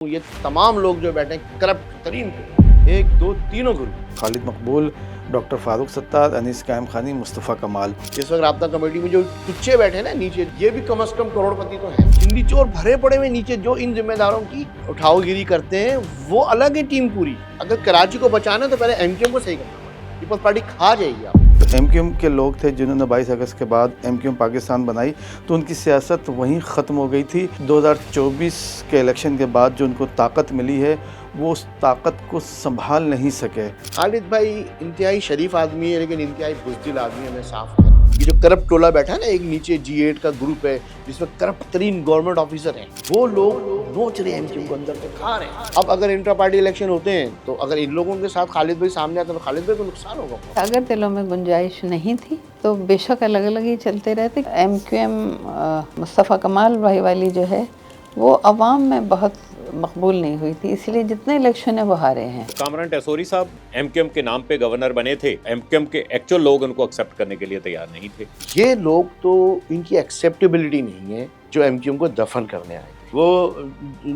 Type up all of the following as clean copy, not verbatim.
ये तमाम लोग जो बैठे हैं करप्ट तरीन एक दो तीनों गुरु खालिद मकबूल, डॉक्टर फारूक सत्तार, अनीस कायम खानी, मुस्तफ़ा कमाल। इस वक्त राब्ता कमेटी में जो टुच्चे बैठे हैं ना नीचे, ये भी कम से कम करोड़पति तो हैं। हिंदी चोर भरे पड़े हुए नीचे जो इन जिम्मेदारों की उठाओगिरी करते हैं, वो अलग है टीम पूरी। अगर कराची को बचाना तो पहले एमक्यूएम को सही करना पड़ेगा। पीपल्स पार्टी खा जाएगी आप। एमक्यूएम के लोग थे जिन्होंने 22 अगस्त के बाद एमक्यूएम पाकिस्तान बनाई, तो उनकी सियासत वहीं ख़त्म हो गई थी। 2024 के इलेक्शन के बाद जो उनको ताकत मिली है, वो उस ताकत को संभाल नहीं सके। खालिद भाई इंतहाई शरीफ आदमी है, लेकिन इंतहाई बुज़दिल आदमी है, मैं साफ है। ये जो करप्ट टोला बैठा है ना, एक नीचे G8 का ग्रुप है जिसमें करप्ट तरीन गवर्नमेंट ऑफिसर हैं, वो लोग नोच रहे हैं एमक्यूएम को, अंदर से खा रहे हैं। अब अगर इंट्रा पार्टी इलेक्शन होते हैं तो अगर इन लोगों के साथ खालिद भाई सामने आते हैं तो खालिद भाई को नुकसान होगा। अगर दिलों में गुंजाइश नहीं थी तो बेशक अलग अलग ही चलते रहते। एमक्यूएम मुस्तफ़ा कमाल भाई वाली जो है वो अवाम में बहुत मकबूल नहीं हुई थी, इसलिए जितने इलेक्शन है वो हारे हैं। कामरान टेसोरी साहब एमक्यूएम के नाम पे गवर्नर बने थे, एमक्यूएम के एक्चुअल लोग उनको एक्सेप्ट करने के लिए तैयार नहीं थे। ये लोग तो इनकी एक्सेप्टेबिलिटी नहीं है जो एमक्यूएम को दफन करने आए। वो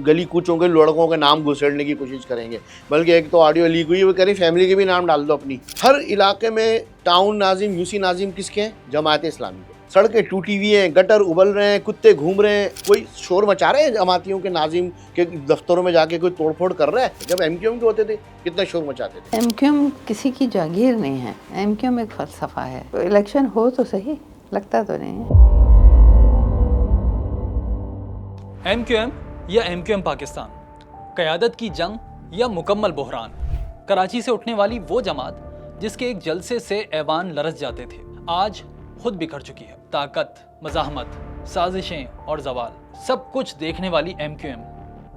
गली कूचों के लड़कों के नाम घुसेड़ने की कोशिश करेंगे, बल्कि एक तो ऑडियो लीक हुई है, वो कह रही फैमिली के भी नाम डाल दो अपनी। हर इलाके में टाउन नाजिम, यूसी नाजिम किसके हैं? जमात इस्लामी के। सड़कें टूटी हुई हैं, गटर उबल रहे हैं, कुत्ते घूम रहे हैं, कोई शोर मचा रहे हैं जमातियों के नाजिम के दफ्तरों में जाके कोई तोड़फोड़ कर रहा है? जब एमक्यूएम के होते थे कितना शोर मचाते थे। एमक्यूएम किसी की जागीर नहीं है, एमक्यूएम एक फलसफा है। तो इलेक्शन हो तो सही, लगता तो नहीं है। एमक्यूएम या एमक्यूएम पाकिस्तान, क़यादत की जंग या मुकम्मल बहरान। कराची से उठने वाली वो जमात जिसके एक जलसे से ऐवान लरस जाते थे, आज खुद बिखर चुकी है। ताकत, मज़ाहमत, साजिशें और जवाल, सब कुछ देखने वाली एमक्यूएम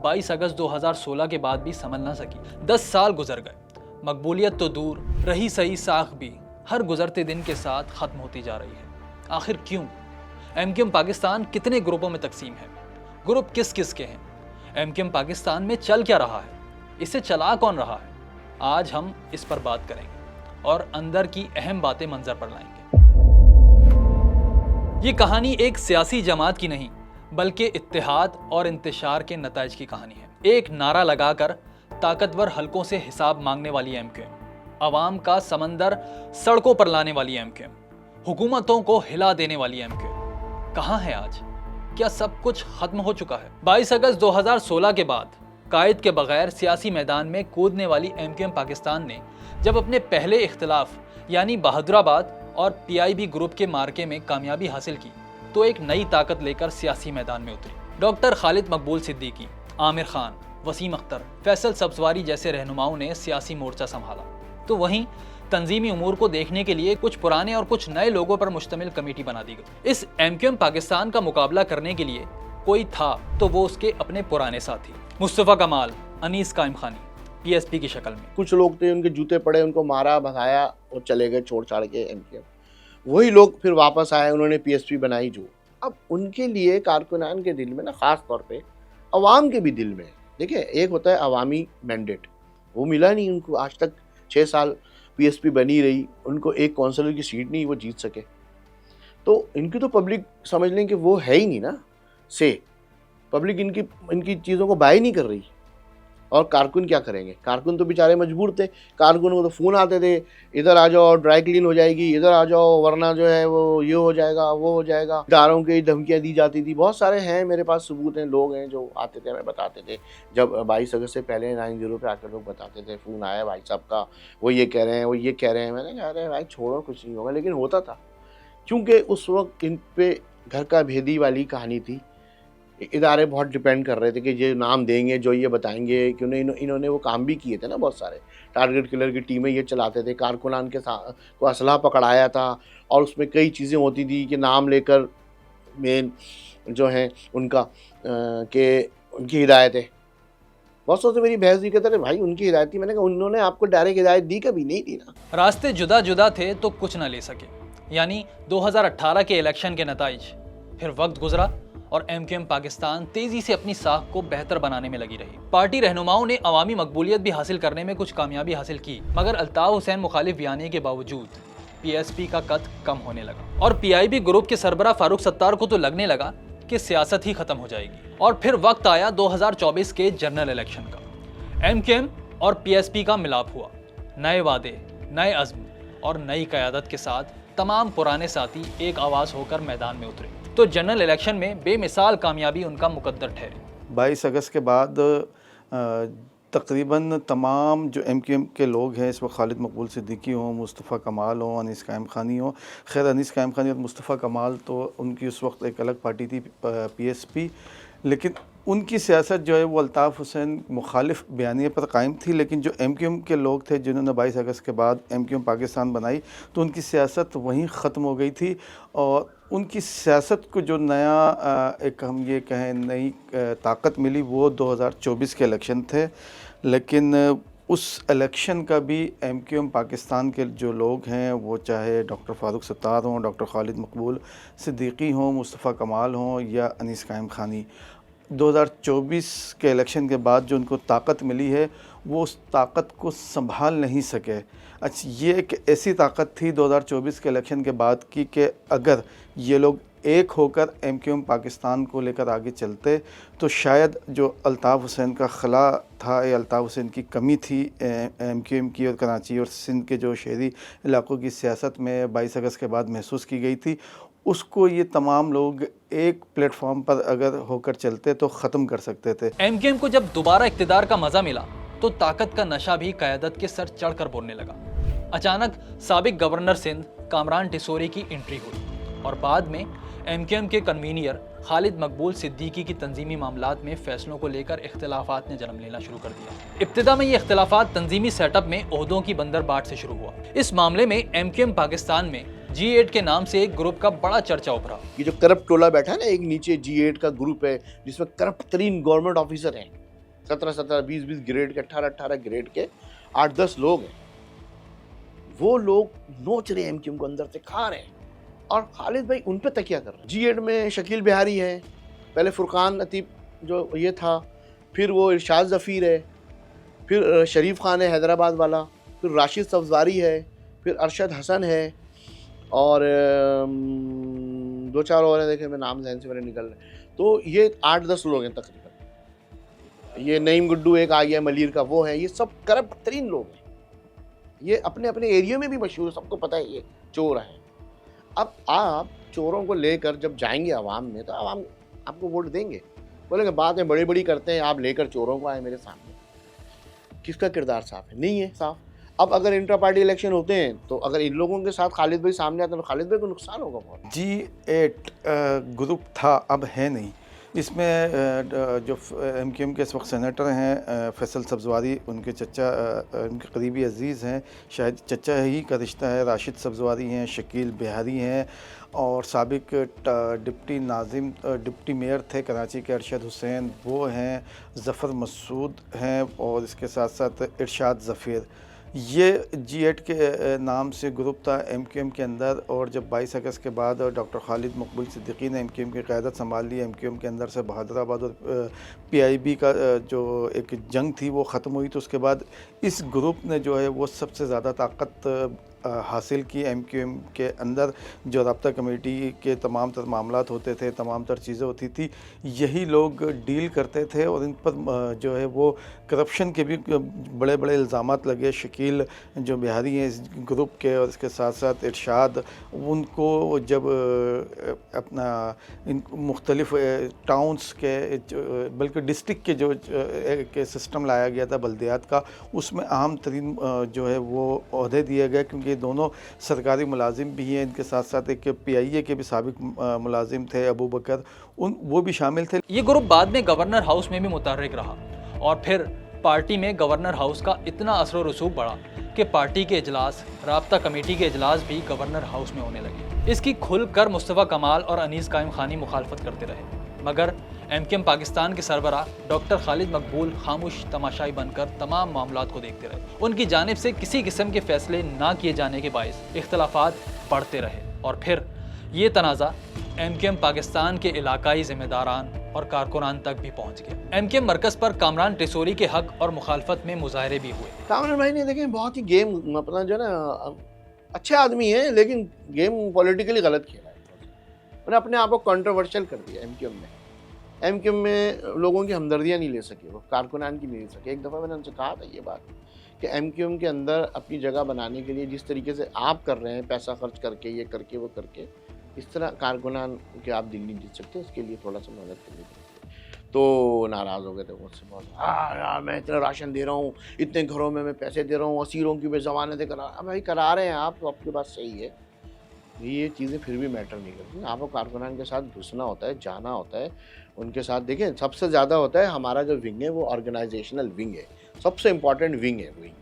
22 अगस्त 2016 के बाद भी संभल ना सकी। 10 साल गुजर गए, मकबूलियत तो दूर रही, सही साख भी हर गुजरते दिन के साथ ख़त्म होती जा रही है। आखिर क्यों? एमक्यूएम पाकिस्तान कितने ग्रुपों में तकसीम है? ग्रुप किस किस के हैं? एमक्यूएम पाकिस्तान में चल क्या रहा है? इसे चला कौन रहा है? आज हम इस पर बात करेंगे और अंदर की अहम बातें मंजर पर लाएंगे। ये कहानी एक सियासी जमात की नहीं, बल्कि इत्तेहाद और इंतशार के नताइज की कहानी है। एक नारा लगाकर ताकतवर हलकों से हिसाब मांगने वाली एमक्यूएम, अवाम का समंदर सड़कों पर लाने वाली एमक्यूएम, हुकूमतों को हिला देने वाली एमक्यूएम कहाँ है आज? क्या सब कुछ खत्म हो चुका है? 22 अगस्त 2016 के बाद कायद के बगैर सियासी मैदान में कूदने वाली एमक्यूएम पाकिस्तान ने जब अपने पहले इख्तिलाफ यानी बहादुराबाद और पीआईबी ग्रुप के मार्के में कामयाबी हासिल की, तो एक नई ताकत लेकर सियासी मैदान में उतरी। डॉक्टर खालिद मकबूल सिद्दीकी, आमिर खान, वसीम अख्तर, फैसल सब्जवारी जैसे रहनुमाओं ने सियासी मोर्चा संभाला। तो वहीं तंजीमी उमूर को देखने के लिए कुछ पुराने और कुछ नए लोगों पर मुश्तमिल कमेटी बना दी गई। इस एमक्यूएम पाकिस्तान का मुकाबला करने के लिए कोई था तो वो उसके अपने पुराने साथी मुस्तफ़ा कमाल, अनीस कायम खानी, पीएसपी की शक्ल में। कुछ लोग थे, उनके जूते पड़े, उनको मारा भगाया और चले गए छोड़ छाड़ के एमक्यूएम। वही लोग फिर वापस आए, उन्होंने पीएसपी बनाई। जो अब उनके लिए कारकुनान के दिल में ना, ख़ास तौर पे अवाम के भी दिल में, देखिए एक होता है अवामी मैंडेट, वो मिला नहीं उनको। आज तक 6 साल पीएसपी बनी रही, उनको एक काउंसिलर की सीट नहीं वो जीत सके। तो इनकी तो पब्लिक समझ लें कि वो है ही नहीं ना, से पब्लिक इनकी चीज़ों को बाय नहीं कर रही। और कारकुन क्या करेंगे? कारकुन तो बेचारे मजबूर थे। कारकुन को तो फ़ोन आते थे, इधर आ जाओ ड्राई क्लीन हो जाएगी, इधर आ जाओ वरना जो है वो ये हो जाएगा, वो हो जाएगा। इदारों की धमकियाँ दी जाती थी। बहुत सारे हैं, मेरे पास सबूत हैं, लोग हैं जो आते थे, हमें बताते थे। जब 22 अगस्त से पहले 90 पे आकर लोग बताते थे, फ़ोन आया भाई साहब का, वो ये कह रहे हैं, वो ये कह रहे हैं। मैंने कहा अरे भाई छोड़ो, कुछ नहीं होगा। लेकिन होता था, क्योंकि उस वक्त इन पे घर का भेदी वाली कहानी थी। इदारे बहुत डिपेंड कर रहे थे कि ये नाम देंगे, जो ये बताएंगे, क्योंकि इन्होंने वो काम भी किए थे ना। बहुत सारे टारगेट किलर की टीमें ये चलाते थे, कारकुनान के साथ को असलहा पकड़ाया था, और उसमें कई चीज़ें होती थी कि नाम लेकर मेन जो है उनका के उनकी हिदायतें। बहुत सोचते मेरी बहस भी कहते थे भाई उनकी हिदायत थी। मैंने कहा उन्होंने आपको डायरेक्ट हिदायत दी? कभी नहीं दी ना। रास्ते जुदा जुदा थे तो कुछ ना ले सके, यानी 2018 के इलेक्शन के नताइज। फिर वक्त गुजरा और एमक्यूएम पाकिस्तान तेजी से अपनी साख को बेहतर बनाने में लगी रही। पार्टी रहनुमाओं ने अवामी मकबूलियत भी हासिल करने में कुछ कामयाबी हासिल की, मगर अल्ताफ हुसैन मुखालिफ बयानी के बावजूद पीएसपी का कद कम होने लगा और पीआईबी ग्रुप के सरबराह फारूक सत्तार को तो लगने लगा कि सियासत ही खत्म हो जाएगी। और फिर वक्त आया 2024 के जनरल इलेक्शन का। एमक्यूएम और पीएसपी का मिलाप हुआ। नए वादे, नए अज़्म और नई क़यादत के साथ तमाम पुराने साथी एक आवाज़ होकर मैदान में उतरे तो जनरल इलेक्शन में बेमिसाल कामयाबी उनका मुकद्दर ठहरी। 22 अगस्त के बाद तकरीबन तमाम जो एमक्यूएम के लोग हैं इस वक्त खालिद मकबूल सिद्दीकी हों, मुस्तफ़ा कमाल हों, अनीस कायम खानी हों। खैर अनीस कायम खानी और मुस्तफ़ा कमाल तो उनकी उस वक्त एक अलग पार्टी थी पीएसपी, लेकिन उनकी सियासत जो है वो अल्ताफ़ हुसैन मुखालिफ बयानिए पर कायम थी। लेकिन जो एमक्यूएम के लोग थे जिन्होंने 22 अगस्त के बाद एमक्यूएम पाकिस्तान बनाई तो उनकी सियासत वहीं ख़त्म हो गई थी और उनकी सियासत को जो नया एक हम ये कहें नई ताकत मिली वो 2024 के इलेक्शन थे। लेकिन उस इलेक्शन का भी एमक्यूएम पाकिस्तान के जो लोग हैं वो चाहे डॉक्टर फ़ारूक सत्तार हों, डॉक्टर खालिद मकबूल सिद्दीकी हों, मुस्तफ़ा कमाल हों या अनीस कायम खानी, 2024 के इलेक्शन के बाद जो उनको ताकत मिली है वो उस ताकत को संभाल नहीं सके। अच्छा, ये एक ऐसी ताकत थी 2024 के इलेक्शन के बाद की कि अगर ये लोग एक होकर एमक्यूएम पाकिस्तान को लेकर आगे चलते तो शायद जो अल्ताफ़ हुसैन का खला था या अल्ताफ़ हुसैन की कमी थी एमक्यूएम की और कराची और सिंध के जो शहरी इलाक़ों की सियासत में 22 अगस्त के बाद महसूस की गई थी, उसको ये तमाम लोग एक प्लेटफॉर्म पर अगर होकर चलते तो ख़त्म कर सकते थे। एमक्यूएम को जब दोबारा इक़्तिदार का मज़ा मिला तो ताकत का नशा भी क़यादत के सर चढ़कर बोलने लगा। अचानक साबिक गवर्नर सिंध कामरान टिसोरी की एंट्री हुई और बाद में एमक्यूएम के कन्वीनियर खालिद मकबूल सिद्दीकी की तंजीमी मामलात में फ़ैसलों को लेकर इख्तिलाफ़ात ने जन्म लेना शुरू कर दिया। इब्तिदा में ये इख्तिलाफ़ात तंजीमी सेटअप में ओहदों की बंदरबाट से शुरू हुआ। इस मामले में एमक्यूएम पाकिस्तान में G8 के नाम से एक ग्रुप का बड़ा चर्चा उभरा। ये जो करप्ट टोला बैठा है ना, एक नीचे G8 का ग्रुप है जिसमें करप्ट तरीन गवर्नमेंट ऑफिसर हैं, 17-17, 20-20 ग्रेड के, 18-18 ग्रेड के 8-10 लोग हैं। वो लोग नोच रहे हैं एमक्यूएम को, अंदर से खा रहे हैं और खालिद भाई उन पे तकिया कर रहे हैं। G8 में शकील बिहारी है, पहले फुरकान अतीब जो ये था, फिर वो इरशाद ज़फ़ीर है, फिर शरीफ खान है हैदराबाद वाला, फिर राशिद सब्ज़वारी है, फिर अरशद हसन है और 2-4 और हैं, देखे मैं नाम जहन से मेरे निकल रहे। तो ये 8-10 लोग हैं तकरीबन। ये नईम गुड्डू एक आ गया मलीर का, वो है। ये सब करप्ट तरीन लोग हैं। ये अपने अपने एरिया में भी मशहूर, सबको पता है ये चोर हैं। अब आप चोरों को लेकर जब जाएंगे आवाम में तो आवाम आपको वोट देंगे। बोलेंगे बातें बड़ी बड़ी करते हैं, आप लेकर चोरों को आए मेरे सामने। किसका किरदार साफ है? नहीं है साफ। अब अगर इंट्रा पार्टी इलेक्शन होते हैं तो अगर इन लोगों के साथ खालिद भाई सामने आते हैं तो खालिद भाई को नुकसान होगा बहुत। G8 ग्रुप था, अब है नहीं। इसमें जो एमक्यूएम के इस वक्त सेनेटर हैं फैसल सब्ज़वारी, उनके चचा उनके करीबी अजीज़ हैं, शायद चचा ही का रिश्ता है, राशिद सब्ज़वारी हैं, शकील बिहारी हैं और साबिक डिप्टी मेयर थे कराची के अरशद हुसैन, वो हैं, ज़फ़र मसूद हैं और इसके साथ साथ इरशाद ज़फ़ीर। ये G8 के नाम से ग्रुप था एमक्यूएम के अंदर। और जब 22 अगस्त के बाद डॉक्टर खालिद मकबूल सिद्दीकी ने एमक्यूएम की क़यादत संभाल ली, एमक्यूएम के अंदर से बहादुराबाद और PIB का जो एक जंग थी वो ख़त्म हुई, तो उसके बाद इस ग्रुप ने जो है वो सबसे ज़्यादा ताकत हासिल की एमक्यूएम के अंदर। जो रब्ता कमेटी के तमाम तर मामलात होते थे, तमाम तर चीज़ें होती थी, यही लोग डील करते थे और इन पर जो है वो करप्शन के भी बड़े बड़े इल्ज़ामात लगे। शकील जो बिहारी हैं इस ग्रुप के और इसके साथ साथ इरशाद, उनको जब अपना इन मुख्तलिफ टाउन्स के बल्कि डिस्ट्रिक्ट के जो एक सिस्टम लाया गया था बल्दियात का, उसमें अहम तरीन जो है वो ओहदे दिए गए, क्योंकि दोनों सरकारी मुलाजिम भी हैं। इनके साथ साथ एक PIA के भी साबिक मुलाजिम थे अबू बकर, वो भी शामिल थे। ये ग्रुप बाद में गवर्नर हाउस में भी मुतहर्रिक रहा और फिर पार्टी में गवर्नर हाउस का इतना असर और रसूख बढ़ा कि पार्टी के इजलास, राब्ता कमेटी के इजलास भी गवर्नर हाउस में होने लगे। इसकी खुलकर मुस्तफ़ा कमाल और अनीस कायम खानी मुखालफत करते रहे, मगर एमक्यूएम पाकिस्तान के सरबराह डॉक्टर खालिद मकबूल खामोश तमाशाई बनकर तमाम मामलात को देखते रहे। उनकी जानिब से किसी किस्म के फैसले ना किए जाने के बायस इख्तलाफात बढ़ते रहे और फिर ये तनाज़ा एमक्यूएम पाकिस्तान के इलाकाई ज़िम्मेदारान और कारकुनान तक भी पहुँच गया। एमक्यूएम मरकज़ पर कामरान टिसोरी के हक और मुखालफत में मुजाहरे भी हुए। कामरान भाई ने देखें बहुत ही गेम अपना जो है ना, अच्छे आदमी हैं लेकिन गेम पॉलिटिकली गलत खेला है। उन्होंने अपने आप को कंट्रोवर्शियल कर दिया एमक्यूएम में लोगों की हमदर्दियाँ नहीं ले सके, वो कारकुनान की नहीं ले सके। एक दफ़ा मैंने उनसे कहा था ये बात कि एमक्यूएम के अंदर अपनी जगह बनाने के लिए जिस तरीके से आप कर रहे हैं, पैसा खर्च करके, ये करके वो करके, इस तरह कारकुनान के आप दिल्ली जीत सकते, उसके लिए थोड़ा सा मदद करनी पड़ती। तो नाराज़ हो गए थे मुझसे बहुत, यार मैं इतना राशन दे रहा हूँ, इतने घरों में मैं पैसे दे रहा हूँ, असीरों की भी ज़मानतें करा। अब भाई करा रहे हैं आप, तो आपके पास सही है, ये चीज़ें फिर भी मैटर नहीं करती। आपको कारकुनान के साथ घुसना होता है, जाना होता है उनके साथ। देखें, सबसे ज़्यादा होता है हमारा जो विंग है वो ऑर्गेनाइजेशनल विंग है, सबसे इम्पॉर्टेंट विंग है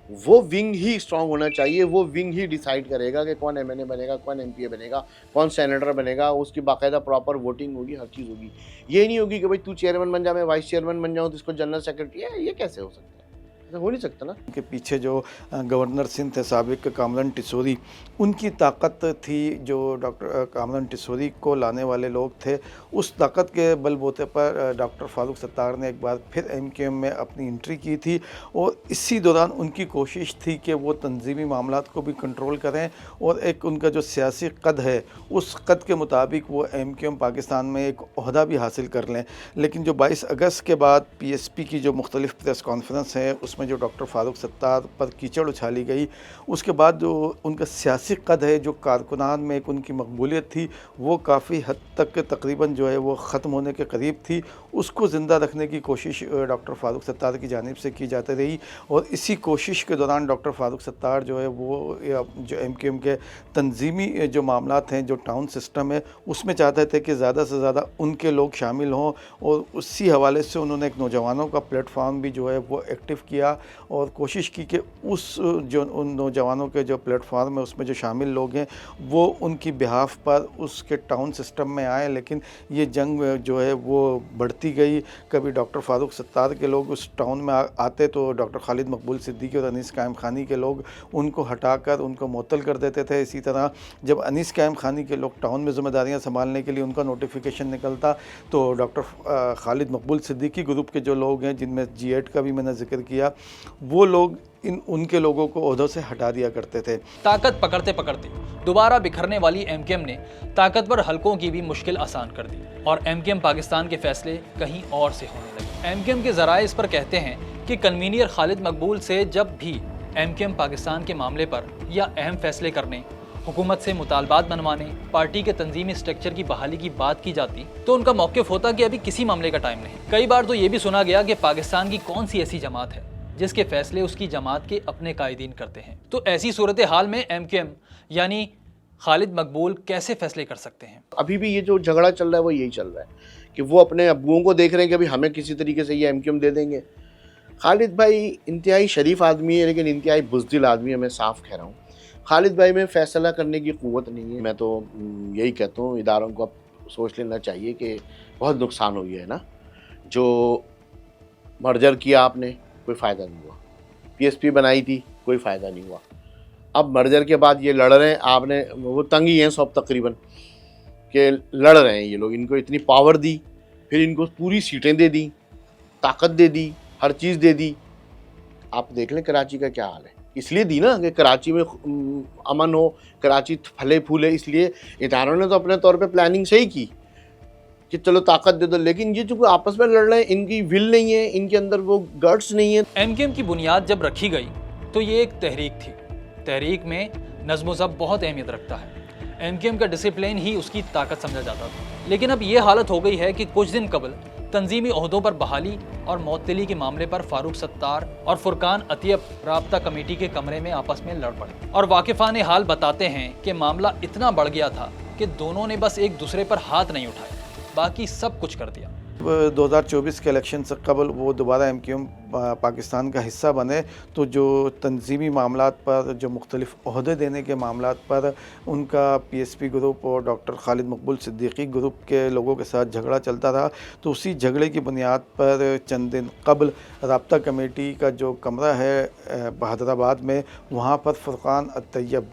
वो विंग ही स्ट्रांग होना चाहिए। वो विंग ही डिसाइड करेगा कि कौन एमएनए बनेगा, कौन एमपीए बनेगा, कौन सेनेटर बनेगा, उसकी बाकायदा प्रॉपर वोटिंग होगी, हर चीज़ होगी। ये नहीं होगी कि भाई तू चेयरमैन बन जा, मैं वाइस चेयरमैन बन जाऊँ तो इसको जनरल सेक्रेटरी है, ये कैसे हो सकता है? ऐसा हो नहीं सकता ना। के पीछे जो गवर्नर सिंध थे साबिक कामरान टिसोरी, उनकी ताकत थी। जो डॉक्टर कामरान टिसोरी को लाने वाले लोग थे, उस ताकत के बलबूते पर डॉक्टर फारूक सत्तार ने एक बार फिर एमक्यूएम में अपनी एंट्री की थी। और इसी दौरान उनकी कोशिश थी कि वो तंजीमी मामलात को भी कंट्रोल करें और एक उनका जो सियासी कद है, उस कद के मुताबिक वो एमक्यूएम पाकिस्तान में एक ओहदा भी हासिल कर लें। लेकिन जो 22 अगस्त के बाद पीएसपी की जो मुख्तलिफ प्रेस कॉन्फ्रेंस है, उसमें जो डॉक्टर फारूक सत्तार पर कीचड़ उछाली गई, उसके बाद जो उनका सियासी कद है, जो कारकुनान में एक उनकी मकबूलियत थी, वो काफ़ी हद तक तकरीबन जो है वो ख़त्म होने के करीब थी। उसको ज़िंदा रखने की कोशिश डॉक्टर फारूक सत्तार की जानिब से की जाती रही। और इसी कोशिश के दौरान डॉक्टर फारूक सत्तार जो है वो जो एमक्यूएम के तंजीमी जो मामलात हैं, जो टाउन सिस्टम है, उसमें चाहते थे कि ज़्यादा से ज़्यादा उनके लोग शामिल हों। और उसी हवाले से उन्होंने एक नौजवानों का प्लेटफॉर्म भी जो है वो एक्टिव किया और कोशिश की कि उस जो उन नौजवानों के जो प्लेटफॉर्म है उसमें जो शामिल लोग हैं वो उनकी बिहाफ पर उसके टाउन सिस्टम में आए। लेकिन ये जंग जो है वो बढ़ती गई। कभी डॉक्टर फारूक सत्तार के लोग उस टाउन में आते तो डॉक्टर खालिद मकबूल सिद्दीकी और अनीस कायम खानी के लोग उनको हटाकर उनको मुअत्तल कर देते थे। इसी तरह जब अनीस कायम खानी के लोग टाउन में ज़िम्मेदारियाँ संभालने के लिए उनका नोटिफिकेशन निकलता तो डॉक्टर खालिद मकबूल सिद्दीकी ग्रुप के जो लोग हैं, जिनमें G8 का भी मैंने जिक्र किया, वो लोग उनके लोगों को ओहदों से हटा दिया करते थे। ताकत पकड़ते पकड़ते दोबारा बिखरने वाली एमक्यूएम ने ताकतवर हलकों की भी मुश्किल आसान कर दी और एमक्यूएम पाकिस्तान के फैसले कहीं और से होने लगे। एमक्यूएम के ज़राए इस पर कहते हैं कि कन्वीनियर खालिद मकबूल से जब भी एमक्यूएम पाकिस्तान के मामले पर या अहम फैसले करने, हुकूमत से मुतालबात बनवाने, पार्टी के तंजीमी स्ट्रक्चर की बहाली की बात की जाती तो उनका मौक़िफ़ होता कि अभी किसी मामले का टाइम नहीं। कई बार तो ये भी सुना गया कि पाकिस्तान की कौन सी ऐसी जमात है जिसके फैसले उसकी जमात के अपने कायदीन करते हैं। तो ऐसी सूरत हाल में एमक्यूएम यानी खालिद मकबूल कैसे फैसले कर सकते हैं? अभी भी ये जो झगड़ा चल रहा है वो यही चल रहा है कि वो अपने अब्बुओं को देख रहे हैं कि अभी हमें किसी तरीके से ये एमक्यूएम दे देंगे। खालिद भाई इंतहाई शरीफ आदमी है, लेकिन इंतहाई बुज़दिल आदमी है, मैं साफ कह रहा हूँ। खालिद भाई में फ़ैसला करने की क़ुव्वत नहीं है। मैं तो यही कहता हूँ इदारों को अब सोच लेना चाहिए कि बहुत नुकसान हो गया है ना। जो मर्जर किया आपने, कोई फ़ायदा नहीं हुआ। पीएसपी बनाई थी, कोई फ़ायदा नहीं हुआ। अब मर्जर के बाद ये लड़ रहे हैं, आपने वो तंग ही हैं सब तकरीबन कि लड़ रहे हैं ये लोग। इनको इतनी पावर दी, फिर इनको पूरी सीटें दे दी, ताकत दे दी, हर चीज़ दे दी। आप देख लें कराची का क्या हाल है। इसलिए दी ना कि कराची में अमन हो, कराची फले फूले, इसलिए इदारों ने तो अपने तौर पे प्लानिंग सही की कि चलो ताकत दे दो। लेकिन ये जो आपस में लड़ रहे हैं, इनकी विल नहीं है, इनके अंदर वो गट्स नहीं है। एमक्यूएम की बुनियाद जब रखी गई तो ये एक तहरीक थी। तहरीक में नज़्म व ज़ब्त बहुत अहमियत रखता है। एमक्यूएम का डिसिप्लिन ही उसकी ताकत समझा जाता था। लेकिन अब ये हालत हो गई है कि कुछ दिन कबल तंजीमी ओहदों पर बहाली और मुअत्तली के मामले पर फारूक सत्तार और फुरकान अतियब राब्ता कमेटी के कमरे में आपस में लड़ पड़े और वाकिफ़ाने हाल बताते हैं कि मामला इतना बढ़ गया था कि दोनों ने बस एक दूसरे पर हाथ नहीं उठाए, बाकी सब कुछ कर दिया। 2024 के इलेक्शन से कबल वो दोबारा एमक्यूएम पाकिस्तान का हिस्सा बने तो जो तंजीमी मामलात पर, जो मुख्तलिफ ओहदे देने के मामलात पर उनका पीएसपी ग्रुप और डॉक्टर खालिद मकबूल सिद्दीकी ग्रुप के लोगों के साथ झगड़ा चलता रहा। तो उसी झगड़े की बुनियाद पर चंद दिन कबल राब्ता कमेटी का जो कमरा है हैदराबाद में, वहाँ पर फुरकान अतियब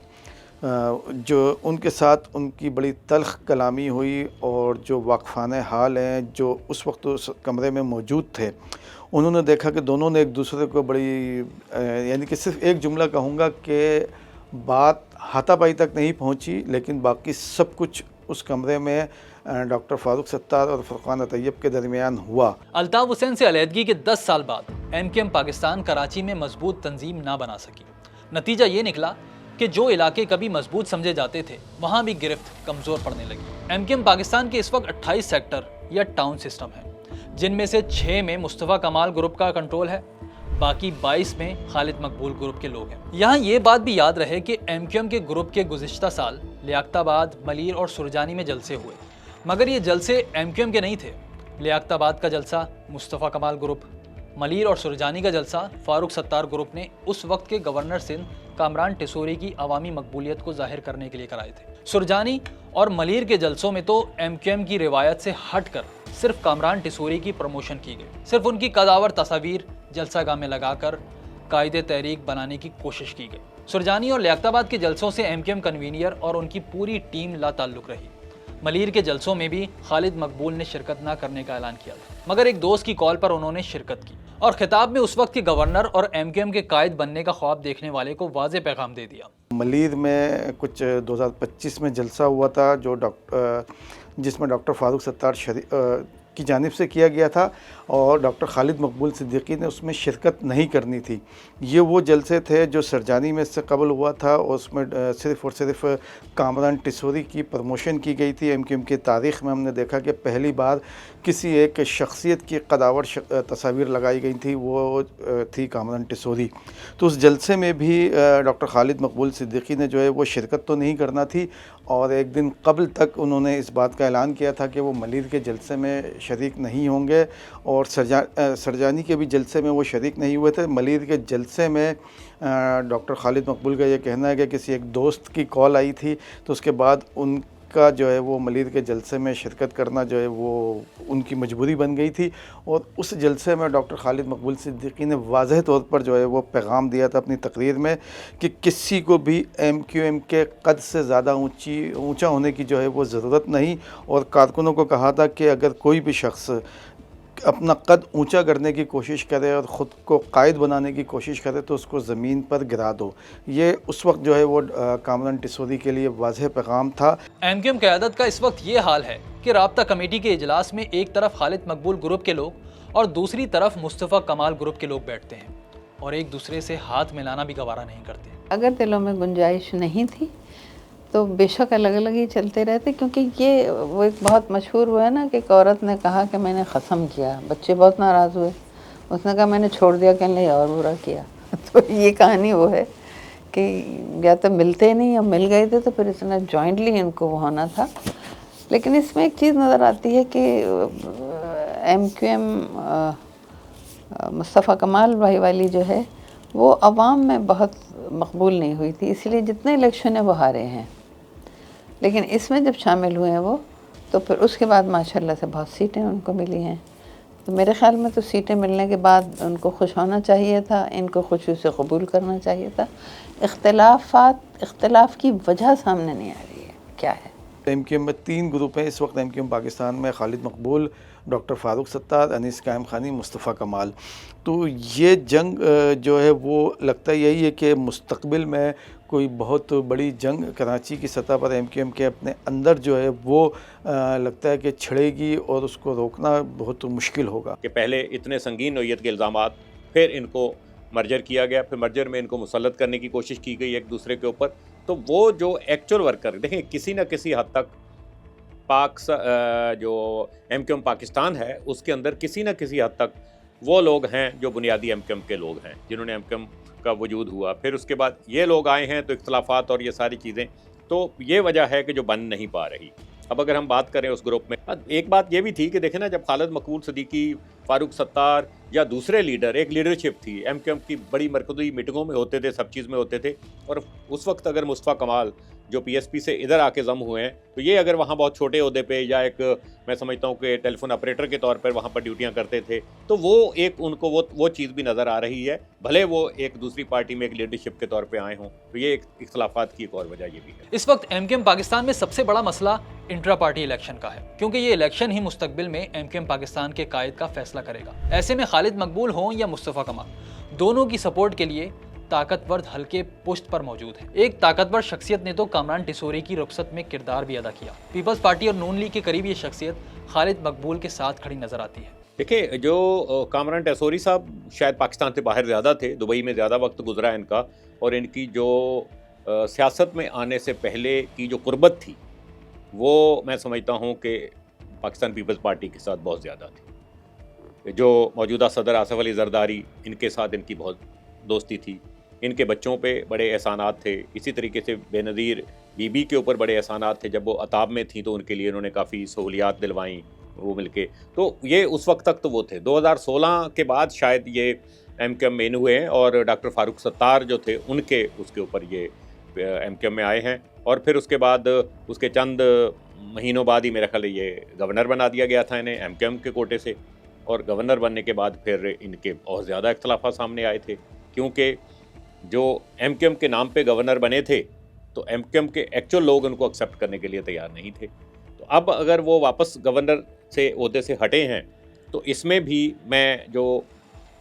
जो उनके साथ उनकी बड़ी तल्ख़ कलामी हुई और जो वाक़फ़ाने हाल हैं जो उस वक्त उस कमरे में मौजूद थे, उन्होंने देखा कि दोनों ने एक दूसरे को बड़ी यानी कि सिर्फ़ एक जुमला कहूँगा कि बात हाथापाई तक नहीं पहुँची, लेकिन बाकी सब कुछ उस कमरे में डॉक्टर फारूक सत्तार और फरकान तैयब के दरमियान हुआ। अल्ताफ हुसैन से अलहदगी के 10 साल बाद एमक्यूएम पाकिस्तान कराची में मजबूत तंजीम ना बना सकी। नतीजा ये निकला कि जो इलाके कभी मजबूत समझे जाते थे वहाँ भी गिरफ्त कमज़ोर पड़ने लगी। एमक्यूएम पाकिस्तान के इस वक्त 28 सेक्टर या टाउन सिस्टम है, जिनमें से 6 में मुस्तफ़ा कमाल ग्रुप का कंट्रोल है, बाकी 22 में खालिद मकबूल ग्रुप के लोग हैं। यहाँ ये बात भी याद रहे कि एमक्यूएम के ग्रुप के गुज़िश्ता साल लियाकताबाद, मलीर और सुरजानी में जलसे हुए, मगर ये जलसे एमक्यूएम के नहीं थे। लियाकताबाद का जलसा मुस्तफ़ा कमाल ग्रुप, मलीर और सुरजानी का जलसा फारूक सत्तार ग्रुप ने उस वक्त के गवर्नर सिंध कामरान टिसोरी की अवामी मकबूलियत को जाहिर करने के लिए कराए थे। सुरजानी और मलीर के जलसों में तो एमक्यूएम की रिवायत से हटकर सिर्फ कामरान टिसोरी की प्रमोशन की गई, सिर्फ उनकी कदावर तस्वीर जलसागाह में लगाकर कायदे तहरीक बनाने की कोशिश की गई। सुरजानी और लियाकताबाद के जलसों से एमक्यूएम कन्वीनियर और उनकी पूरी टीम लाताल्लुक रही। मलीर के जलसों में भी खालिद मकबूल ने शिरकत ना करने का ऐलान किया था, मगर एक दोस्त की कॉल पर उन्होंने शिरकत की और खिताब में उस वक्त के गवर्नर और एमक्यूएम के कायद बनने का ख्वाब देखने वाले को वाज़े पैगाम दे दिया। मलीर में कुछ 2025 में जलसा हुआ था जो जिसमें डॉक्टर फारूक सत्तार की जानिब से किया गया था और डॉक्टर खालिद मकबूल सिद्दीकी ने उसमें शिरकत नहीं करनी थी। ये वो जलसे थे जो सरजानी में इससे कबल हुआ था और उसमें सिर्फ़ और सिर्फ कामरान टिसोरी की प्रमोशन की गई थी। एमक्यूएम की तारीख़ में हमने देखा कि पहली बार किसी एक शख्सियत की कदावर तस्वीर लगाई गई थी, वो थी कामरान टिसोरी। तो उस जलसे में भी डॉक्टर खालिद मकबूल सिद्दीकी ने जो है वो शिरकत तो नहीं करना थी और एक दिन कबल तक उन्होंने इस बात का ऐलान किया था कि वो मलीर के जलसे में शरीक नहीं होंगे और सरजानी के भी जलसे में वो शरीक नहीं हुए थे। मलीर के जलसे में डॉक्टर खालिद मकबूल का ये कहना है कि किसी एक दोस्त की कॉल आई थी, तो उसके बाद उनका जो है वो मलीर के जलसे में शिरकत करना जो है वो उनकी मजबूरी बन गई थी और उस जलसे में डॉक्टर खालिद मकबूल सिद्दीकी ने वाज़ह तौर पर जो है वो पैगाम दिया था अपनी तकरीर में कि किसी को भी एमक्यूएम के कद से ज़्यादा ऊंचा होने की जो है वो ज़रूरत नहीं, और कारकुनों को कहा था कि अगर कोई भी शख्स अपना कद ऊंचा करने की कोशिश करे और ख़ुद को कायद बनाने की कोशिश करे तो उसको ज़मीन पर गिरा दो। ये उस वक्त जो है वो कामरान टिसोरी के लिए वाज़ेह पैगाम था। एमक्यूएम क़यादत का इस वक्त ये हाल है कि राब्ता कमेटी के इजलास में एक तरफ खालिद मकबूल ग्रुप के लोग और दूसरी तरफ मुस्तफ़ा कमाल ग्रुप के लोग बैठते हैं और एक दूसरे से हाथ मिलाना भी गवारा नहीं करते। अगर दिलों में गुंजाइश नहीं थी तो बेशक अलग अलग ही चलते रहते, क्योंकि ये वो एक बहुत मशहूर हुआ है ना कि एक औरत ने कहा कि मैंने कसम किया, बच्चे बहुत नाराज़ हुए, उसने कहा मैंने छोड़ दिया, कहने और बुरा किया। तो ये कहानी वो है कि या तो मिलते नहीं या मिल गए थे तो फिर इसने जॉइंटली इनको होना था। लेकिन इसमें एक चीज़ नज़र आती है कि एमक्यूएम मुस्तफ़ा कमाल भाई वाली जो है वो अवाम में बहुत मकबूल नहीं हुई थी, इसलिए जितने इलेक्शन है वो हारे हैं। लेकिन इसमें जब शामिल हुए हैं वो तो फिर उसके बाद माशाल्लाह से बहुत सीटें उनको मिली हैं। तो मेरे ख़्याल में तो सीटें मिलने के बाद उनको खुश होना चाहिए था, इनको खुशी से कबूल करना चाहिए था। इख्तलाफ की वजह सामने नहीं आ रही है क्या है। एमक्यूएम में 3 ग्रुप हैं इस वक्त एमक्यूएम पाकिस्तान में, खालिद मकबूल, डॉक्टर फारूक सत्तार, अनीस कायम खानी, मुस्तफ़ा कमाल। तो ये जंग जो है वो लगता यही है कि मुस्तकबिल में कोई बहुत बड़ी जंग कराची की सतह पर एमक्यूएम के अपने अंदर जो है वो लगता है कि छिड़ेगी और उसको रोकना बहुत मुश्किल होगा। कि पहले इतने संगीन नौइयत के इल्ज़ामात, फिर इनको मर्जर किया गया, फिर मर्जर में इनको मुसल्लत करने की कोशिश की गई एक दूसरे के ऊपर। तो वो जो एक्चुअल वर्कर देखें किसी न किसी हद तक जो एमक्यूएम पाकिस्तान है उसके अंदर किसी न किसी हद तक वो लोग हैं जो बुनियादी एमक्यूएम के लोग हैं जिन्होंने एमक्यूएम का वजूद हुआ। फिर उसके बाद ये लोग आए हैं तो इख्तलाफात और ये सारी चीज़ें, तो ये वजह है कि जो बन नहीं पा रही। अब अगर हम बात करें उस ग्रुप में, एक बात ये भी थी कि देखें ना, जब खालिद मकबूल सिद्दीकी, फारूक सत्तार या दूसरे लीडर, एक लीडरशिप थी एमक्यूएम की, बड़ी मरकज़ी मीटिंगों में होते थे, सब चीज़ में होते थे, और उस वक्त अगर मुस्तफ़ा कमाल जो पीएसपी से इधर आके जम हुए हैं तो ये अगर वहाँ बहुत छोटे ओहदे पे या एक मैं समझता हूँ कि टेलीफोन ऑपरेटर के तौर पर वहाँ पर ड्यूटियाँ करते थे, तो वो एक उनको वो चीज़ भी नज़र आ रही है, भले वो एक दूसरी पार्टी में एक लीडरशिप के तौर पे आए हों। तो ये एक इख्तलाफात की एक और वजह ये भी है। इस वक्त एमक्यूएम पाकिस्तान में सबसे बड़ा मसला इंट्रा पार्टी इलेक्शन का है, क्योंकि ये इलेक्शन ही मुस्तकबिल में एमक्यूएम पाकिस्तान के कायद का फैसला करेगा। ऐसे में खालिद मकबूल हों या मुस्तफ़ा कमाल, दोनों की सपोर्ट के लिए ताकतवर हल्के पोस्ट पर मौजूद हैं। एक ताकतवर शख्सियत ने तो कामरान टिसोरी की रुखसत में किरदार भी अदा किया। पीपल्स पार्टी और नून लीग के करीब ये शख्सियत खालिद मकबूल के साथ खड़ी नजर आती है। देखिए, जो कामरान टिसोरी साहब शायद पाकिस्तान से बाहर ज़्यादा थे, दुबई में ज़्यादा वक्त गुजरा इनका, और इनकी जो सियासत में आने से पहले की जो कुर्बत थी वो मैं समझता हूँ कि पाकिस्तान पीपल्स पार्टी के साथ बहुत ज़्यादा थी। जो मौजूदा सदर आसिफ अली जरदारी, इनके साथ इनकी बहुत दोस्ती थी। इनके बच्चों पे बड़े एहसानात थे। इसी तरीके से बेनज़ीर बीबी के ऊपर बड़े एहसानात थे। जब वो अताब में थी तो उनके लिए उन्होंने काफ़ी सहूलियात दिलवाई वो मिलके। तो ये उस वक्त तक तो वो थे। 2016 के बाद शायद ये MQM में हुए हैं, और डॉक्टर फारूक सत्तार जो थे उनके उसके ऊपर ये MQM में आए हैं। और फिर उसके बाद उसके चंद महीनों बाद ही मेरा ख्याल ये गवर्नर बना दिया गया था इन्हें MQM के कोटे से। और गवर्नर बनने के बाद फिर इनके बहुत ज़्यादा इख्तलाफा सामने आए थे, क्योंकि जो MQM के नाम पे गवर्नर बने थे तो MQM के एक्चुअल लोग उनको एक्सेप्ट करने के लिए तैयार नहीं थे। तो अब अगर वो वापस गवर्नर से ओहदे से हटे हैं तो इसमें भी मैं जो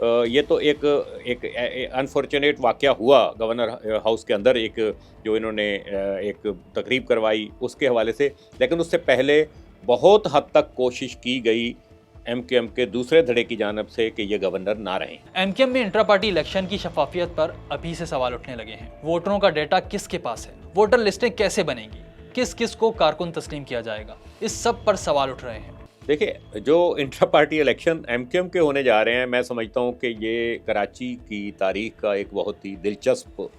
ये तो एक अनफॉर्चुनेट वाक़या हुआ गवर्नर हाउस के अंदर, एक जो इन्होंने एक तकरीब करवाई उसके हवाले से, लेकिन उससे पहले बहुत हद तक कोशिश की गई MQM के दूसरे धड़े की जानब से कि ये गवर्नर ना रहें। MQM में इंट्रा पार्टी इलेक्शन की शफाफियत पर अभी से सवाल उठने लगे हैं। वोटरों का डेटा किसके पास है, वोटर लिस्टें कैसे बनेंगी, किस किस को कारकुन तस्लीम किया जाएगा, इस सब पर सवाल उठ रहे हैं। देखिए, जो इंट्रा पार्टी इलेक्शन MQM के होने जा रहे हैं, मैं समझता हूँ कि ये कराची की तारीख का एक बहुत ही दिलचस्प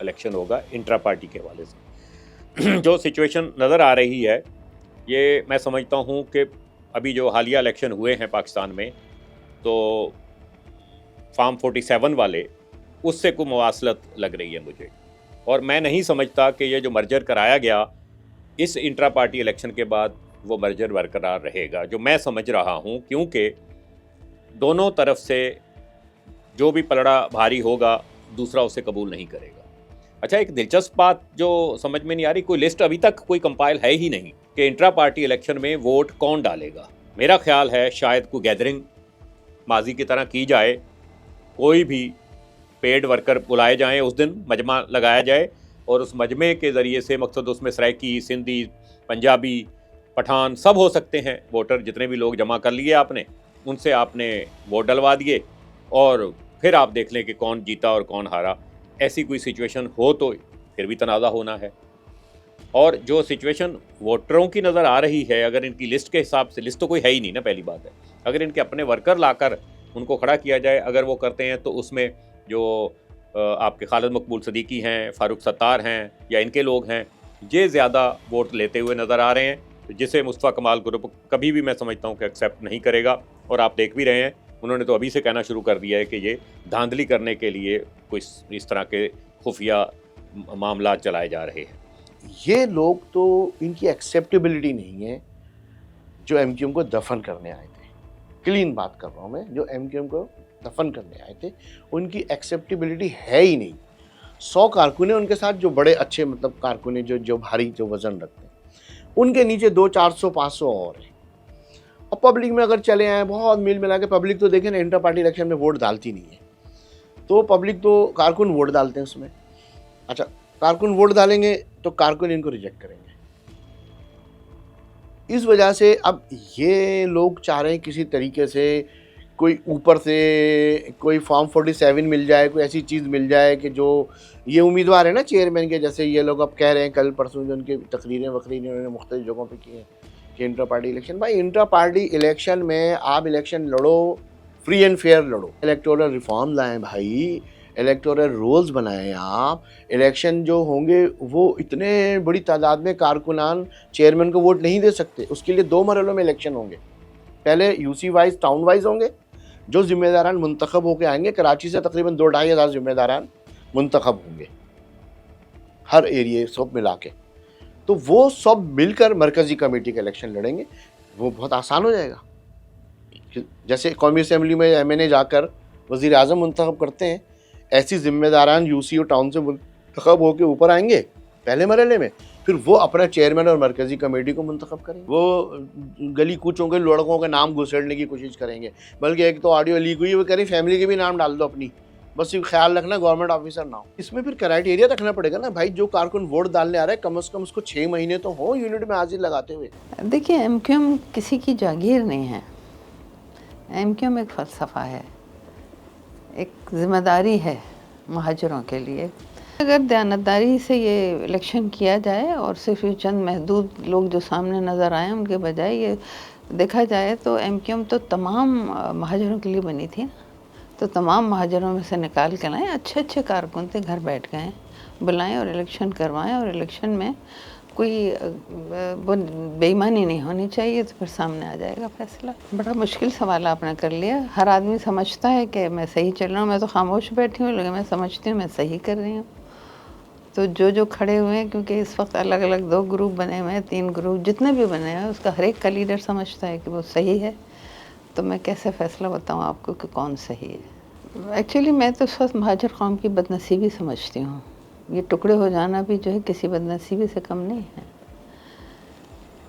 इलेक्शन होगा इंट्रा पार्टी के हवाले से। जो सिचुएशन नज़र आ रही है ये मैं समझता हूँ कि अभी जो हालिया इलेक्शन हुए हैं पाकिस्तान में, तो फार्म 47 वाले उससे कोई मवासलत लग रही है मुझे। और मैं नहीं समझता कि ये जो मर्जर कराया गया इस इंट्रा पार्टी इलेक्शन के बाद वो मर्जर बरकरार रहेगा, जो मैं समझ रहा हूँ, क्योंकि दोनों तरफ से जो भी पलड़ा भारी होगा दूसरा उसे कबूल नहीं करेगा। अच्छा, एक दिलचस्प बात जो समझ में नहीं आ रही, कोई लिस्ट अभी तक कोई कंपाइल है ही नहीं कि इंट्रा पार्टी इलेक्शन में वोट कौन डालेगा। मेरा ख्याल है शायद कोई गैदरिंग माजी की तरह की जाए, कोई भी पेड वर्कर बुलाए जाएं, उस दिन मजमा लगाया जाए और उस मजमे के ज़रिए से, मकसद उसमें सराइकी, सिंधी, पंजाबी, पठान सब हो सकते हैं वोटर, जितने भी लोग जमा कर लिए आपने उनसे आपने वोट डलवा दिए और फिर आप देख लें कि कौन जीता और कौन हारा। ऐसी कोई सिचुएशन हो तो फिर भी तनाज़ा होना है। और जो सिचुएशन वोटरों की नज़र आ रही है, अगर इनकी लिस्ट के हिसाब से, लिस्ट तो कोई है ही नहीं ना, पहली बात है, अगर इनके अपने वर्कर लाकर उनको खड़ा किया जाए, अगर वो करते हैं तो उसमें जो आपके खालिद मकबूल सदीकी हैं, फारूक सत्तार हैं या इनके लोग हैं, ये ज़्यादा वोट लेते हुए नज़र आ रहे हैं, जिसे मुस्तफ़ा कमाल ग्रुप कभी भी मैं समझता हूँ कि एक्सेप्ट नहीं करेगा। और आप देख भी रहे हैं, उन्होंने तो अभी से कहना शुरू कर दिया है कि ये धांधली करने के लिए कोई इस तरह के खुफिया मामला चलाए जा रहे हैं। ये लोग तो, इनकी एक्सेप्टेबिलिटी नहीं है जो MQM को दफन करने आए थे। क्लीन बात कर रहा हूँ मैं, जो MQM को दफन करने आए थे उनकी एक्सेप्टेबिलिटी है ही नहीं। 100 कारकुन उनके साथ जो बड़े अच्छे, मतलब कारकुन जो भारी, जो वजन रखते हैं, उनके नीचे 200-400-500 और हैं। और पब्लिक में अगर चले आए, बहुत मिल मिला के पब्लिक तो देखें ना, इंटर पार्टी इलेक्शन में वोट डालती नहीं है, तो पब्लिक तो कारकुन वोट डालते हैं उसमें। अच्छा, कारकुन वोट डालेंगे तो कारकुन इनको रिजेक्ट करेंगे। इस वजह से अब ये लोग चाह रहे हैं किसी तरीके से कोई ऊपर से कोई फॉर्म 47 मिल जाए, कोई ऐसी चीज़ मिल जाए कि जो ये उम्मीदवार है ना चेयरमैन के, जैसे ये लोग अब कह रहे हैं, कल परसों जो उनकी तकरीरें वकरीरें उन्होंने मुख्तलिफ जगहों पे की हैं कि इंटर पार्टी इलेक्शन। भाई, इंटर पार्टी इलेक्शन में आप इलेक्शन लड़ो, फ्री एंड फेयर लड़ो, इलेक्टोरल रिफॉर्म लाएँ भाई, इलेक्टोरल रूल्स बनाएं आप। इलेक्शन जो होंगे वो इतने बड़ी तादाद में कारकुनान चेयरमैन को वोट नहीं दे सकते, उसके लिए 2 मरहलों में इलेक्शन होंगे। पहले UC वाइज, टाउन वाइज होंगे, जो जिम्मेदारान मुंतखब होकर आएंगे, कराची से तकरीबन 2-2.5 हज़ार जिम्मेदारान मुंतखब होंगे हर एरिए सब मिला के, तो वो सब मिलकर मरकज़ी कमेटी का इलेक्शन लड़ेंगे। वो बहुत आसान हो जाएगा। जैसे कौमी असम्बली में MNA जाकर वज़ीर आज़म मुंतखब करते हैं, ऐसी जिम्मेदारान UC और टाउन से मुंतखब होकर ऊपर आएंगे पहले मरहले में, फिर वो अपना चेयरमैन और मरकज़ी कमेटी को मुंतखब करेंगे। वो गली कूचों के लड़कों के नाम घुसेड़ने की कोशिश करेंगे, बल्कि एक तो ऑडियो लीक हुई, वो कह रही फैमिली के भी नाम डाल दो अपनी, बस ये ख्याल रखना गवर्नमेंट ऑफिसर ना हो। इसमें फिर क्राइटेरिया रखना पड़ेगा ना भाई, जो कारकुन वोट डालने आ रहा है कम से कम उसको 6 महीने तो हो यूनिट में हाजिर लगाते हुए। देखिए एमक्यूएम किसी की जागीर नहीं है, एमक्यूएम एक फ़लसफ़ा है, एक ज़िम्मेदारी है महाजरों के लिए। अगर दयानतदारी से ये इलेक्शन किया जाए और सिर्फ ये चंद महदूद लोग जो सामने नज़र आए उनके बजाय ये देखा जाए तो एमक्यूएम तो तमाम महाजरों के लिए बनी थी ना, तो तमाम महाजरों में से निकाल के लाएँ, अच्छे अच्छे कारकुन थे, घर बैठ गए, बुलाएं और इलेक्शन करवाएं, और इलेक्शन में कोई बेईमानी नहीं होनी चाहिए, तो फिर सामने आ जाएगा फैसला। बड़ा मुश्किल सवाल आपने कर लिया। हर आदमी समझता है कि मैं सही चल रहा हूँ, मैं तो खामोश बैठी हूँ लेकिन मैं समझती हूँ मैं सही कर रही हूँ। तो जो खड़े हुए हैं, क्योंकि इस वक्त अलग अलग 2 ग्रुप बने हुए हैं, 3 ग्रुप जितने भी बने हैं, उसका हर एक का लीडर समझता है कि वो सही है, तो मैं कैसे फ़ैसला बताऊँ आपको कि कौन सही है। एक्चुअली मैं तो इस वक्त महाजर कौम की बदनसीबी समझती हूँ। ये टुकड़े हो जाना भी जो है किसी बदनसीबी से कम नहीं है,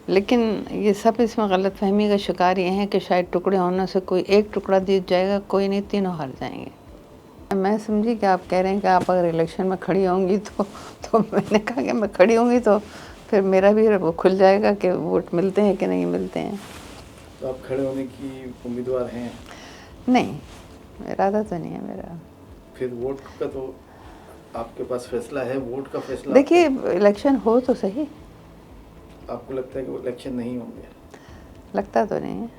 लेकिन ये सब इसमें गलतफहमी का शिकार ये हैं कि शायद टुकड़े होने से कोई एक टुकड़ा जीत जाएगा, कोई नहीं, तीनों हार जाएंगे। मैं समझी कि आप कह रहे हैं कि आप अगर इलेक्शन में खड़ी होंगी तो मैंने कहा कि मैं खड़ी होंगी तो फिर मेरा भी वो खुल जाएगा कि वोट मिलते हैं कि नहीं मिलते हैं। तो आप खड़े होने की उम्मीदवार हैं? नहीं, इरादा तो नहीं है मेरा। फिर वोट का तो आपके पास फैसला है, वोट का फैसला। देखिए इलेक्शन हो तो सही। आपको लगता है कि वो इलेक्शन नहीं होंगे? लगता तो नहीं है,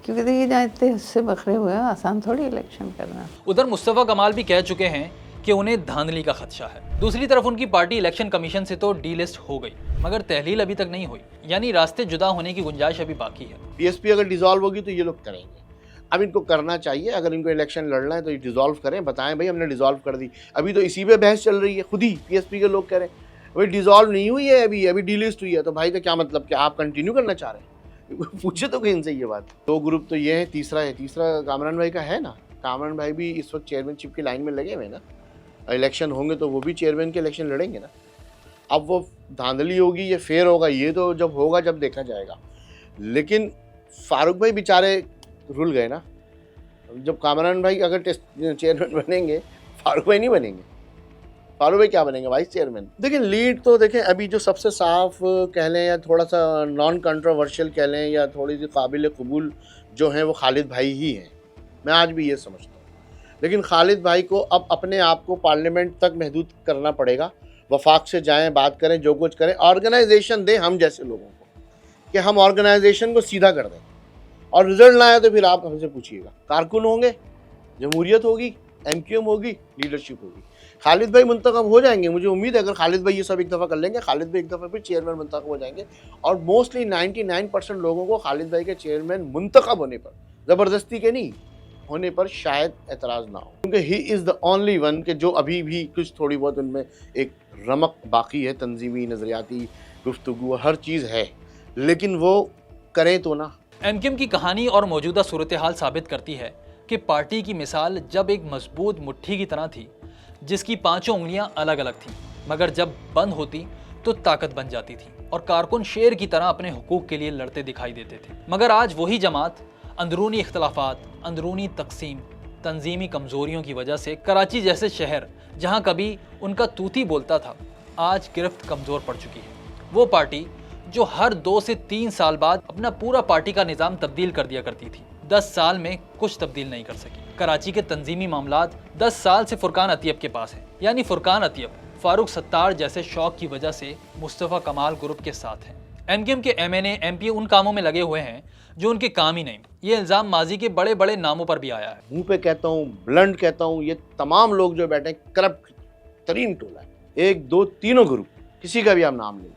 क्योंकि देखिए जहाँ इतने हिस्से बखरे हुए हैं, आसान थोड़ी इलेक्शन करना। उधर मुस्तफ़ा कमाल भी कह चुके हैं कि उन्हें धांधली का खदशा है। दूसरी तरफ उनकी पार्टी इलेक्शन कमीशन से तो डीलिस्ट हो गई, मगर तहलील अभी तक नहीं हुई, यानी रास्ते जुदा होने की गुंजाइश अभी बाकी है। पीएसपी अगर डिसॉल्व होगी तो ये लोग करेंगे। अब इनको करना चाहिए, अगर इनको इलेक्शन लड़ना है तो ये डिसॉल्व करें, बताएं भाई हमने डिसॉल्व कर दी। अभी तो इसी पे बहस चल रही है, खुद ही पीएसपी के लोग कह रहे हैं भाई डिसॉल्व नहीं हुई है, अभी डीलिस्ट हुई है, तो भाई तो क्या मतलब कि आप कंटिन्यू करना चाह रहे हैं? पूछे तो कहीं इनसे ये बात। 2 ग्रुप तो ये है, तीसरा कामरान भाई का है ना। कामरान भाई भी इस वक्त चेयरमैनशिप की लाइन में लगे हुए ना, इलेक्शन होंगे तो वो भी चेयरमैन के इलेक्शन लड़ेंगे ना। अब वो धांधली होगी या फेयर होगा, ये तो जब होगा जब देखा जाएगा। लेकिन फारूक भाई बेचारे रुल गए ना। जब कामरान भाई अगर चेयरमैन बनेंगे, फारूक भाई नहीं बनेंगे। फारूक भाई क्या बनेंगे? Vice chairman. देखिए लीड तो देखें अभी जो सबसे साफ कह लें या थोड़ा सा नॉन कंट्रोवर्शियल कह लें या थोड़ी सी काबिल कबूल जो हैं वो खालिद भाई ही हैं। मैं आज भी ये समझता हूँ। लेकिन खालिद भाई को अब अपने आप को पार्लियामेंट तक महदूद करना पड़ेगा। वफाक से जाएं, बात करें, जो कुछ करें, ऑर्गेनाइजेशन दें हम जैसे लोगों को कि हम ऑर्गेनाइजेशन को सीधा कर दें। और रिजल्ट ना आए तो फिर आप हमसे पूछिएगा। कारकुन होंगे, जमहूरियत होगी, एमक्यूएम होगी, लीडरशिप होगी। खालिद भाई मुंतखब हो जाएंगे, मुझे उम्मीद है। अगर खालिद भाई ये सब एक दफ़ा कर लेंगे, खालिद भाई एक दफ़ा फिर चेयरमैन मुंतखब हो जाएंगे। और मोस्टली 99% लोगों को खालिद भाई के चेयरमैन मुंतखब होने पर, ज़बरदस्ती के नहीं होने पर, शायद एतराज़ ना हो, क्योंकि he is the only one कि जो अभी भी कुछ थोड़ी बहुत उनमें एक रमक बाकी है, तंजीमी, नज़रियाती, गुफ्तगू, हर चीज़ है, लेकिन वो करें तो ना। एमक्यूएम की कहानी और मौजूदा सूरत हाल साबित करती है कि पार्टी की मिसाल जब एक मजबूत मुट्ठी की तरह थी, जिसकी 5 उंगलियां अलग अलग थीं, मगर जब बंद होती तो ताकत बन जाती थी और कारकुन शेर की तरह अपने हुकूक के लिए लड़ते दिखाई देते थे। मगर आज वही जमात अंदरूनी इख्तलाफात, अंदरूनी तकसीम, तंजीमी कमज़ोरियों की वजह से कराची जैसे शहर जहाँ कभी उनका तूती बोलता था, आज गिरफ्त कमज़ोर पड़ चुकी है। वो पार्टी जो हर 2 से 3 साल बाद अपना पूरा पार्टी का निज़ाम तब्दील कर दिया करती थी, 10 साल में कुछ तब्दील नहीं कर सकी। कराची के तंजीमी मामलात 10 साल से फुरकान अतियब के पास है, यानी फुरकान अतियब फारूक सत्तार जैसे शौक की वजह से मुस्तफ़ा कमाल ग्रुप के साथ हैं। एमक्यूएम के एमएनए एमपी उन कामों में लगे हुए हैं जो उनके काम ही नहीं। ये इल्ज़ाम माजी के बड़े बड़े नामों पर भी आया है। मुंह पे कहता हूँ, ब्लंट कहता हूँ, ये तमाम लोग जो बैठे हैं करप्ट तरीन टोला है। 1, 2, तीनों ग्रुप, किसी का भी आप नाम ले लो,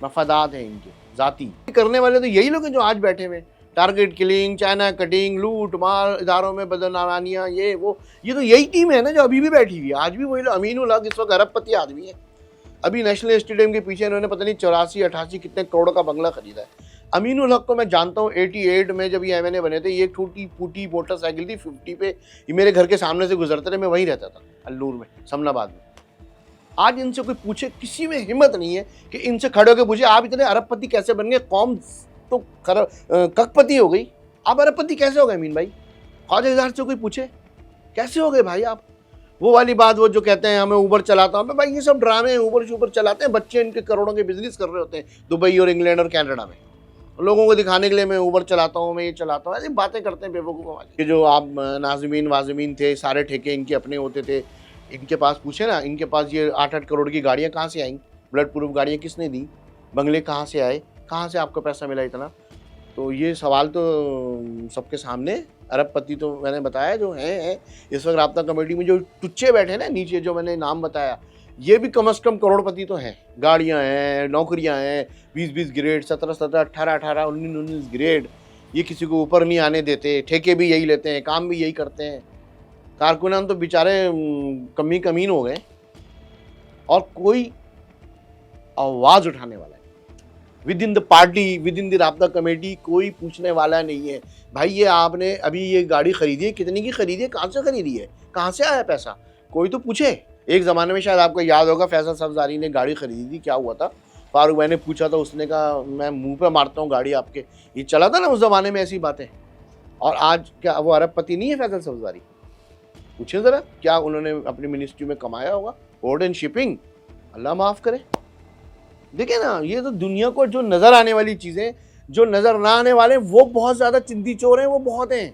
मफादात हैं इनके जाती। करने वाले तो यही लोग हैं जो आज बैठे हुए। टारगेट किलिंग, चाइना कटिंग, लूट मार, इदारों में बदनामियाँ, ये वो, ये तो यही टीम है ना जो अभी भी बैठी हुई है। आज भी वही लोग। अमीन उल हक इस वक्त अरबपति आदमी है। अभी नेशनल स्टेडियम के पीछे इन्होंने पता नहीं 84-88 कितने करोड़ का बंगला खरीदा है। अमीन उल हक को मैं जानता हूँ, 88 में जब ये एमएनए बने थे, ये टूटी फूटी मोटरसाइकिल थी 50 पे, ये मेरे घर के सामने से गुजरते थे, मैं वहीं रहता था, अल्लूर में, समनाबाद में। आज इनसे कोई पूछे, किसी में हिम्मत नहीं है कि इनसे खड़े होकर पूछे आप इतने अरबपति कैसे बन गए? कौम तो ककपति हो गई, आप अरबपति कैसे हो गए? अमीन भाई ख्वाजा इज़हार से कोई पूछे कैसे हो गए भाई आप? वो वाली बात, वो जो कहते हैं हमें ऊबर चलाता हूँ, भाई ये सब ड्रामे हैं। ऊबर शूबर चलाते हैं बच्चे, इनके करोड़ों के बिजनेस कर रहे होते हैं दुबई और इंग्लैंड और कनाडा में। लोगों को दिखाने के लिए मैं ऊबर चलाता हूँ, मैं ये चलाता हूँ, ऐसी बातें करते हैं बेवकूफ़ों वाली। कि जो आप नाज़मीन वाज़मीन थे, सारे ठेके इनके अपने होते थे। इनके पास पूछे ना, इनके पास ये 8-8 करोड़ की गाड़ियाँ कहाँ से आईं? ब्लड प्रूफ गाड़ियाँ किसने दी? बंगले कहाँ से आए? कहाँ से आपको पैसा मिला इतना? तो ये सवाल तो सबके सामने। अरबपति तो मैंने बताया जो हैं इस वक्त राब्ता कमेटी में जो टुच्चे बैठे ना नीचे, जो मैंने नाम बताया, ये भी कम से कम करोड़पति तो हैं। गाड़ियाँ हैं, नौकरियाँ हैं, 20-20 ग्रेड, 17-17, 18-18, 19-19 ग्रेड। ये किसी को ऊपर नहीं आने देते, ठेके भी यही लेते हैं, काम भी यही करते हैं। कारकुनान तो बेचारे कमीन हो गए और कोई आवाज़ उठाने वाला है with in the party, with in the राब्ता कमेटी, कोई पूछने वाला नहीं है। भाई ये आपने अभी ये गाड़ी खरीदी है, कितने की खरीदी है, कहाँ से खरीदी है, कहाँ से आया पैसा, कोई तो पूछे। एक ज़माने में शायद आपको याद होगा, फैसल सब्ज़ारी ने गाड़ी खरीदी थी, क्या हुआ था, फारूक भाई ने पूछा था, उसने कहा मैं मुंह पे मारता हूँ गाड़ी आपके। ये चला था ना उस ज़माने में ऐसी बातें। और आज क्या वो अरबपति नहीं है फैसल सब्ज़ारी? पूछे ज़रा, क्या उन्होंने अपनी मिनिस्ट्री में कमाया होगा? पोर्ट एंड शिपिंग, अल्लाह माफ़ करे। देखिए ना, ये तो दुनिया को जो नज़र आने वाली चीज़ें, जो नज़र ना आने वाले, वो बहुत ज़्यादा चिंदी चोर हैं, वो बहुत हैं।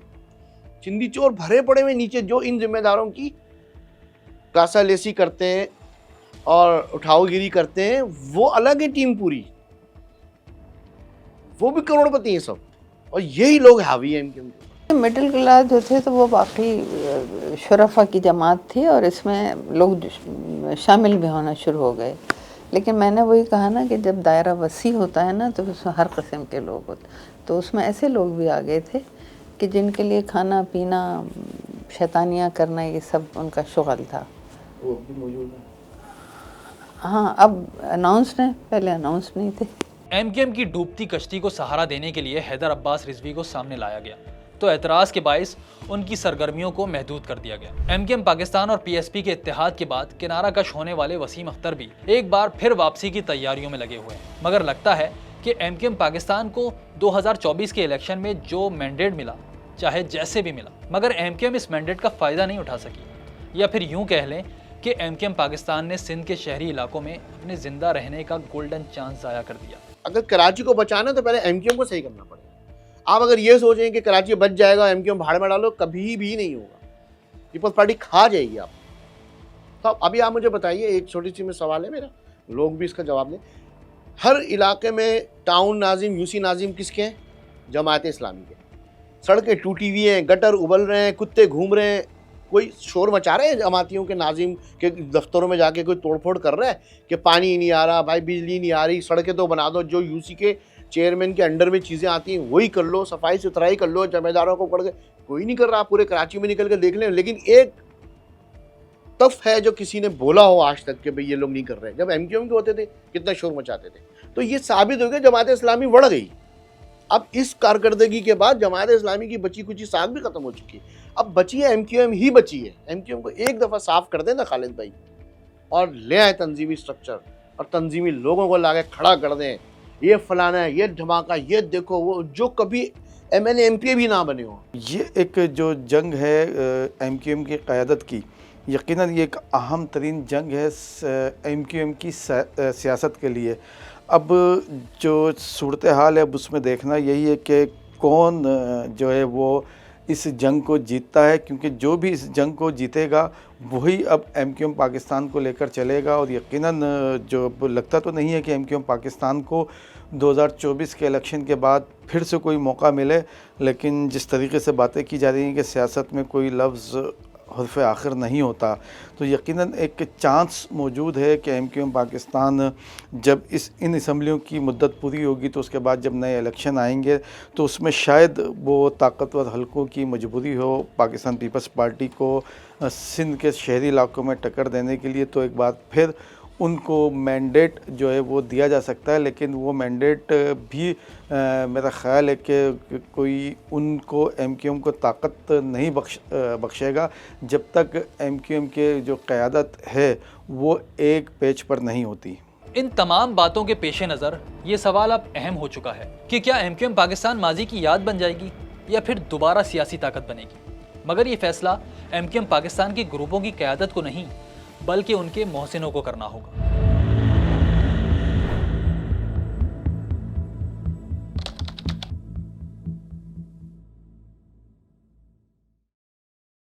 चिंदी चोर भरे पड़े हुए नीचे, जो इन जिम्मेदारों की कासालेसी करते हैं और उठावगिरी करते हैं, वो अलग है टीम पूरी, वो भी करोड़पति हैं सब, और यही लोग हावी हैं इनके। मिडिल क्लास जो थे तो वो बाकी शुरफा की जमात थी और इसमें लोग शामिल भी होना शुरू हो गए। लेकिन मैंने वही कहा ना कि जब दायरा वसी होता है ना तो उसमें हर किस्म के लोग होते, तो उसमें ऐसे लोग भी आ गए थे कि जिनके लिए खाना पीना, शैतानियाँ करना, ये सब उनका शुगल था। वो भी मौजूद है। हाँ, अब अनाउंस है, पहले अनाउंस नहीं थे। एमक्यूएम की डूबती कश्ती को सहारा देने के लिए हैदर अब्बास रिजवी को सामने लाया गया, तो एतराज़ के बाइस उनकी सरगर्मियों को महदूद कर दिया गया। एमक्यूएम पाकिस्तान और पीएसपी के इत्तेहाद के बाद किनारा कश होने वाले वसीम अख्तर भी एक बार फिर वापसी की तैयारियों में लगे हुए हैं। मगर लगता है कि एमक्यूएम पाकिस्तान को 2024 के इलेक्शन में जो मैंडेट मिला, चाहे जैसे भी मिला, मगर एमक्यूएम इस मैंडेट का फ़ायदा नहीं उठा सकी। या फिर यूँ कह लें कि एमक्यूएम पाकिस्तान ने सिंध के शहरी इलाकों में अपने जिंदा रहने का गोल्डन चांस ज़ाया कर दिया। अगर कराची को बचाना तो पहले एमक्यूएम को सही करना पड़ेगा। आप अगर ये सोचें कि कराची बच जाएगा, एमक्यूएम भाड़ में डालो, कभी भी नहीं होगा। पीपल्स पार्टी खा जाएगी आप। तो अभी आप मुझे बताइए, एक छोटी सी में सवाल है मेरा, लोग भी इसका जवाब दें। हर इलाके में टाउन नाजिम, यूसी नाजिम किसके हैं? जमात इस्लामी के। सड़कें टूटी हुई हैं, गटर उबल रहे हैं, कुत्ते घूम रहे हैं। कोई शोर मचा रहे हैं जमातियों के नाजिम के दफ्तरों में जाके कोई तोड़फोड़ कर रहा है कि पानी नहीं आ रहा, भाई बिजली नहीं आ रही, सड़कें तो बना दो। जो यूसी के चेयरमैन के अंडर में चीज़ें आती हैं वही कर लो, सफाई सुथराई कर लो, जिम्मेदारों को पढ़ के। कोई नहीं कर रहा, पूरे कराची में निकल के देख लें। लेकिन एक तफ है जो किसी ने बोला हो आज तक कि भाई ये लोग नहीं कर रहे। जब एमक्यूएम के होते थे कितना शोर मचाते थे। तो ये साबित हो गया जमात इस्लामी बढ़ गई। अब इस कारकर्दगी के बाद जमात इस्लामी की बची कुची साख भी खत्म हो चुकी है। अब बची है एमक्यूएम ही बची है। एमक्यूएम को एक दफ़ा साफ कर दें ना खालिद भाई, और ले आए तंजीमी स्ट्रक्चर और तंजीमी लोगों को ला के खड़ा कर दें, ये फलाना है, ये धमाका, ये देखो, वो जो कभी एमएनए एमपी भी ना बने हो। ये एक जो जंग है एमक्यूएम की क़यादत की, यकीनन ये एक अहम तरीन जंग है एमक्यूएम की सियासत के लिए। अब जो सूरत हाल है अब उसमें देखना यही है कि कौन जो है वो इस जंग को जीतता है, क्योंकि जो भी इस जंग को जीतेगा वही अब एमक्यूएम पाकिस्तान को लेकर चलेगा। और यकीनन जो लगता तो नहीं है कि एमक्यूएम पाकिस्तान को 2024 के इलेक्शन के बाद फिर से कोई मौका मिले, लेकिन जिस तरीके से बातें की जा रही हैं कि सियासत में कोई लफ्ज़ हर्फ आखिर नहीं होता, तो यकीनन एक चांस मौजूद है कि एमक्यूएम पाकिस्तान जब इन असम्बलियों की मुद्दत पूरी होगी तो उसके बाद जब नए इलेक्शन आएंगे तो उसमें शायद वो ताकतवर हलकों की मजबूरी हो पाकिस्तान पीपल्स पार्टी को सिंध के शहरी इलाकों में टक्कर देने के लिए, तो एक बार फिर उनको मैंडेट जो है वो दिया जा सकता है। लेकिन वो मैंडेट भी मेरा ख़्याल है कि कोई उनको एमक्यूएम को ताकत नहीं बख्शेगा जब तक एमक्यूएम के जो क़यादत है वो एक पेज पर नहीं होती। इन तमाम बातों के पेश नज़र ये सवाल अब अहम हो चुका है कि क्या एमक्यूएम पाकिस्तान माजी की याद बन जाएगी या फिर दोबारा सियासी ताकत बनेगी। मगर ये फैसला एमक्यूएम पाकिस्तान के ग्रुपों की क़यादत को नहीं बल्कि उनके मोहसिनों को करना होगा।